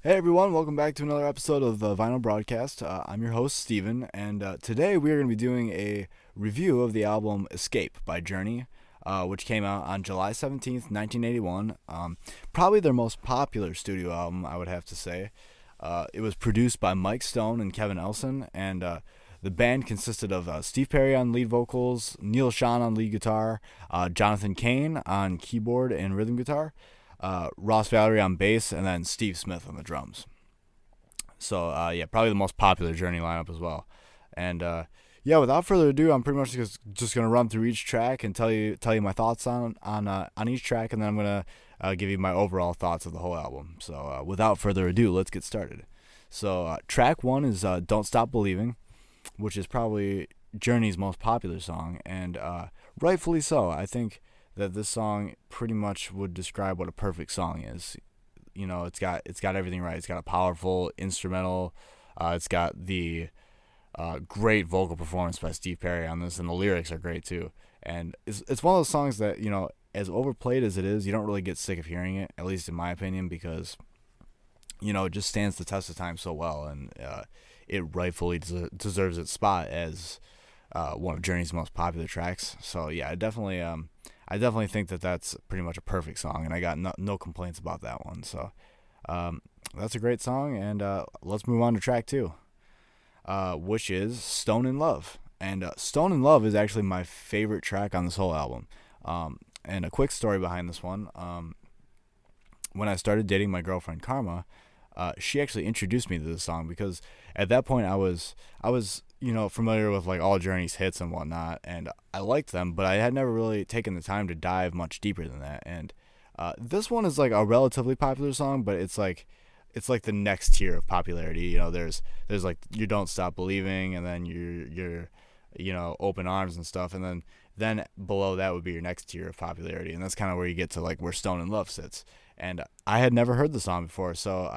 Hey everyone, welcome back to another episode of the Vinyl Broadcast. I'm your host, Steven, and today we are going to be doing a review of the album Escape by Journey, which came out on July 17th, 1981. Probably their most popular studio album, I would have to say. It was produced by Mike Stone and Kevin Elson, and the band consisted of Steve Perry on lead vocals, Neil Schon on lead guitar, Jonathan Cain on keyboard and rhythm guitar, Ross Valerie on bass, and then Steve Smith on the drums. So yeah, probably the most popular Journey lineup as well. And yeah, without further ado, I'm pretty much just gonna run through each track and tell you my thoughts on each track, and then I'm gonna give you my overall thoughts of the whole album. So without further ado, let's get started. So track one is "Don't Stop Believing," which is probably Journey's most popular song, and rightfully so. I think that this song pretty much would describe what a perfect song is. You know, it's got everything right. It's got a powerful instrumental. It's got the great vocal performance by Steve Perry on this, and the lyrics are great too. And it's one of those songs that, you know, as overplayed as it is, you don't really get sick of hearing it, at least in my opinion, because, you know, it just stands the test of time so well, and it rightfully deserves its spot as one of Journey's most popular tracks. So yeah, I definitely think that that's pretty much a perfect song, and I got no complaints about that one. So that's a great song, and let's move on to track two, which is "Stone in Love." And "Stone in Love" is actually my favorite track on this whole album. And a quick story behind this one. When I started dating my girlfriend Karma, she actually introduced me to this song, because at that point I was you know, familiar with like all Journey's hits and whatnot, and I liked them, but I had never really taken the time to dive much deeper than that. And this one is like a relatively popular song, but it's like the next tier of popularity. You know, there's like "You Don't Stop Believing," and then your you know, "Open Arms" and stuff, and then below that would be your next tier of popularity, and that's kind of where you get to like where "Stone in Love" sits. And I had never heard the song before, so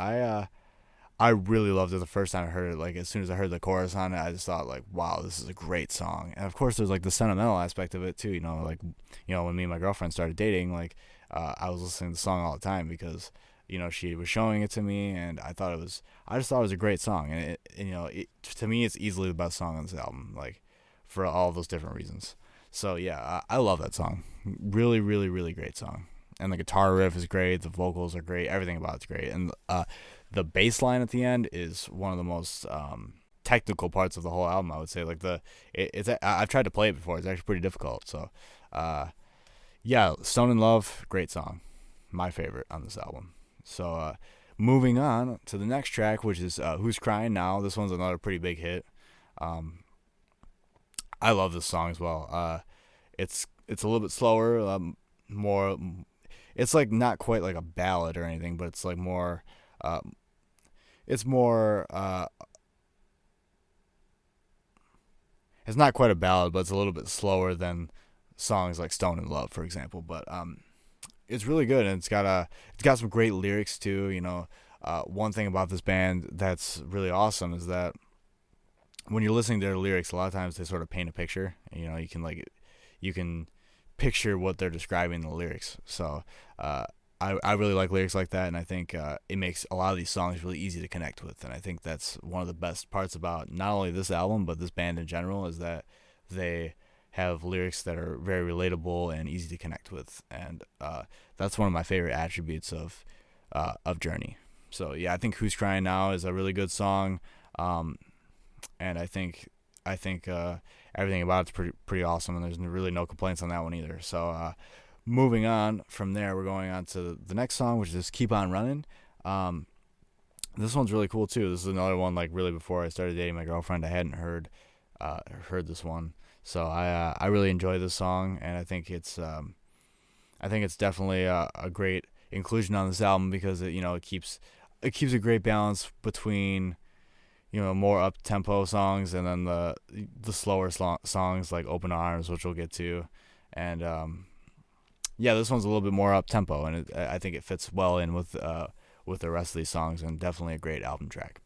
I really loved it the first time I heard it. Like, as soon as I heard the chorus on it, I just thought, like, wow, this is a great song. And of course, there's like the sentimental aspect of it too. You know, like, you know, when me and my girlfriend started dating, like, I was listening to the song all the time because, you know, she was showing it to me, and I just thought it was a great song. And you know, to me, it's easily the best song on this album, like, for all those different reasons. So yeah, I love that song. Really, really, really great song. And the guitar riff is great. The vocals are great. Everything about it's great. And the bass line at the end is one of the most technical parts of the whole album, I would say. Like, I've tried to play it before. It's actually pretty difficult. So yeah, "Stone in Love," great song, my favorite on this album. So moving on to the next track, which is "Who's Crying Now." This one's another pretty big hit. I love this song as well. It's a little bit slower, more. It's like not quite like a ballad or anything, but it's like more. It's more. It's not quite a ballad, but it's a little bit slower than songs like "Stone in Love," for example. But it's really good, and it's got some great lyrics too. You know, one thing about this band that's really awesome is that when you're listening to their lyrics, a lot of times they sort of paint a picture. You know, you can picture what they're describing in the lyrics. So I really like lyrics like that, and I think it makes a lot of these songs really easy to connect with. And I think that's one of the best parts about not only this album but this band in general, is that they have lyrics that are very relatable and easy to connect with. And that's one of my favorite attributes of Journey. So yeah, I think "Who's Crying Now" is a really good song, and I think everything about it's pretty awesome, and there's really no complaints on that one either. So moving on from there, we're going on to the next song, which is "Keep On Running." This one's really cool too. This is another one, like, really before I started dating my girlfriend, I hadn't heard this one. So I really enjoy this song, and I think it's definitely a great inclusion on this album, because it, you know, it keeps a great balance between, you know, more up tempo songs and then the slower songs like "Open Arms," which we'll get to. And yeah, this one's a little bit more up tempo, and I think it fits well in with the rest of these songs, and definitely a great album track.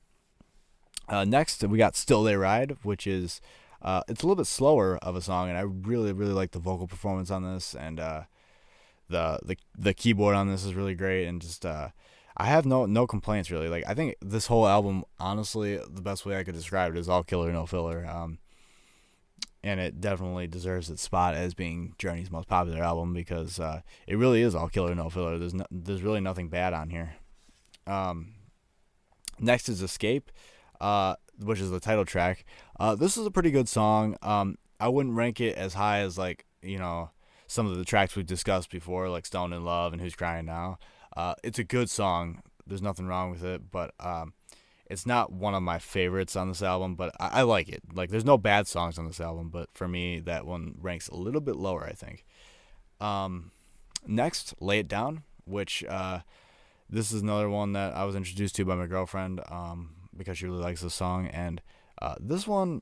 Next, we got "Still They Ride," which is it's a little bit slower of a song, and I really, really like the vocal performance on this, and the keyboard on this is really great, and just I have no complaints really. Like I think this whole album, honestly, the best way I could describe it is all killer, no filler. And it definitely deserves its spot as being Journey's most popular album because it really is all killer, no filler. There's really nothing bad on here. Um, Next is Escape, which is the title track. This is a pretty good song. I wouldn't rank it as high as like some of the tracks we've discussed before, like Stone in Love and Who's Crying Now. It's a good song. There's nothing wrong with it, but it's not one of my favorites on this album. But I like it. Like there's no bad songs on this album, but for me that one ranks a little bit lower, I think. Next, Lay It Down, which this is another one that I was introduced to by my girlfriend because she really likes this song, and this one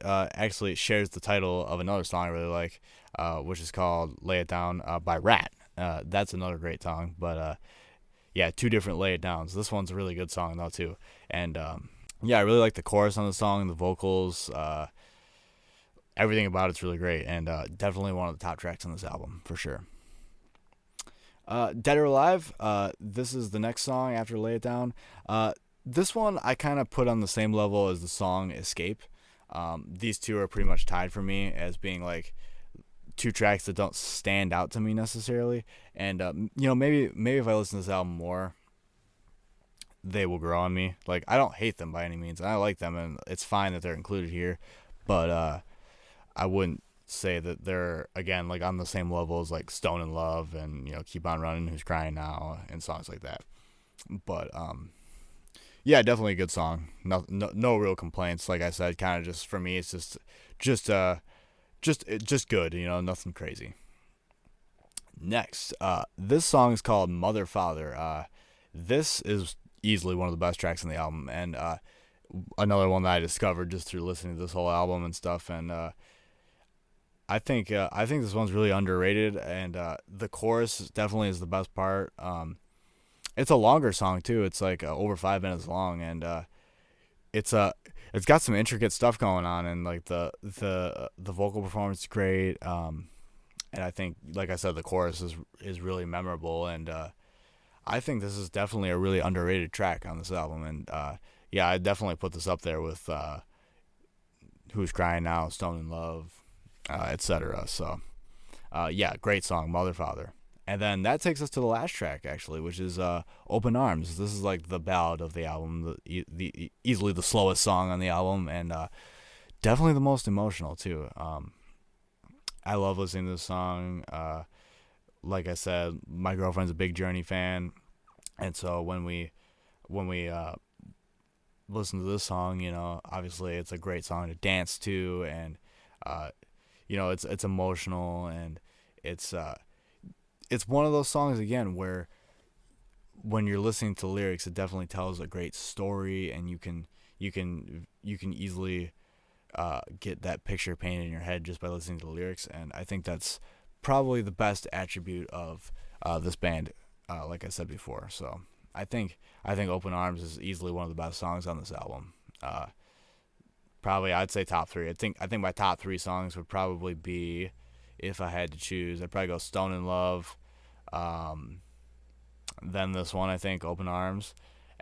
actually shares the title of another song I really like, which is called Lay It Down by Rat. That's another great song, but yeah, two different Lay It Downs. This one's a really good song though too, and yeah, I really like the chorus on the song, the vocals, everything about it's really great, and definitely one of the top tracks on this album for sure. Dead or Alive, this is the next song after Lay It Down. This one I kind of put on the same level as the song Escape. These two are pretty much tied for me as being like two tracks that don't stand out to me necessarily. And maybe if I listen to this album more, they will grow on me. Like I don't hate them by any means, and I like them, and it's fine that they're included here. But I wouldn't say that they're again like on the same level as like Stone in Love and Keep on Running, Who's Crying Now, and songs like that. But yeah, definitely a good song. No real complaints. Like I said, kind of just for me, it's just good. Nothing crazy. Next, this song is called Mother Father. This is easily one of the best tracks on the album, and another one that I discovered just through listening to this whole album and stuff. And I think this one's really underrated, and the chorus definitely is the best part. It's a longer song too. It's like over 5 minutes long, and it's got some intricate stuff going on, and like the vocal performance is great. And I think, like I said, the chorus is really memorable, and I think this is definitely a really underrated track on this album. And yeah, I definitely put this up there with Who's Crying Now, Stone in Love, etc. So yeah, great song, Mother Father. And then that takes us to the last track, actually, which is Open Arms. This is like the ballad of the album, the easily the slowest song on the album, and definitely the most emotional too. I love listening to this song. Like I said, my girlfriend's a big Journey fan, and so when we listen to this song, obviously it's a great song to dance to, and it's emotional, and it's one of those songs again where when you're listening to lyrics, it definitely tells a great story, and you can easily get that picture painted in your head just by listening to the lyrics. And I think that's probably the best attribute of this band, like I said before. So I think Open Arms is easily one of the best songs on this album. Probably I'd say top three. I think my top three songs would probably be, if I had to choose, I'd probably go Stone in Love, then this one, I think, Open Arms,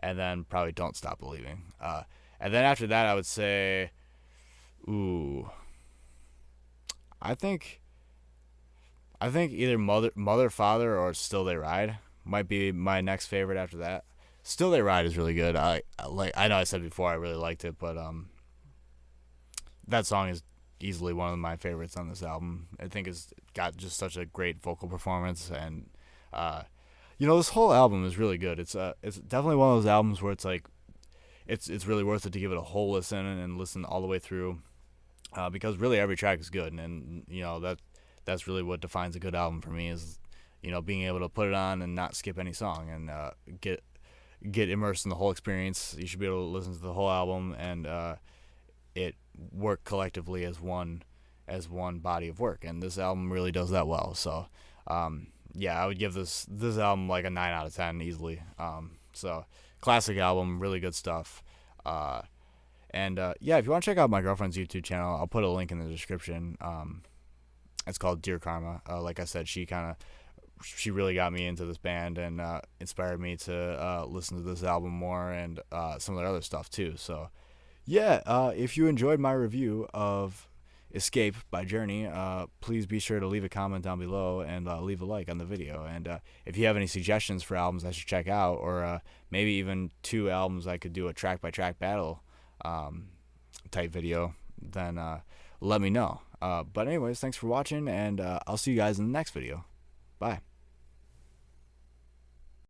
and then probably Don't Stop Believing. And then after that, I would say, I think either Mother Father or Still They Ride might be my next favorite after that. Still They Ride is really good. I know I said before I really liked it, but that song is easily one of my favorites on this album. I think it's got just such a great vocal performance, and this whole album is really good. It's definitely one of those albums where it's like it's really worth it to give it a whole listen and listen all the way through, because really every track is good, and that's really what defines a good album for me, is being able to put it on and not skip any song, and get immersed in the whole experience. You should be able to listen to the whole album and it work collectively as one body of work, and this album really does that well. So yeah, I would give this album like a 9 out of 10 easily. So classic album, really good stuff. And yeah, if you want to check out my girlfriend's YouTube channel, I'll put a link in the description. It's called Dear Karma. Like I said, she kind of she really got me into this band and inspired me to listen to this album more and some of their other stuff too. So yeah, if you enjoyed my review of Escape by Journey, please be sure to leave a comment down below and leave a like on the video. And if you have any suggestions for albums I should check out, or maybe even 2 albums I could do a track by track battle type video, then let me know. But anyways, thanks for watching, and I'll see you guys in the next video. Bye.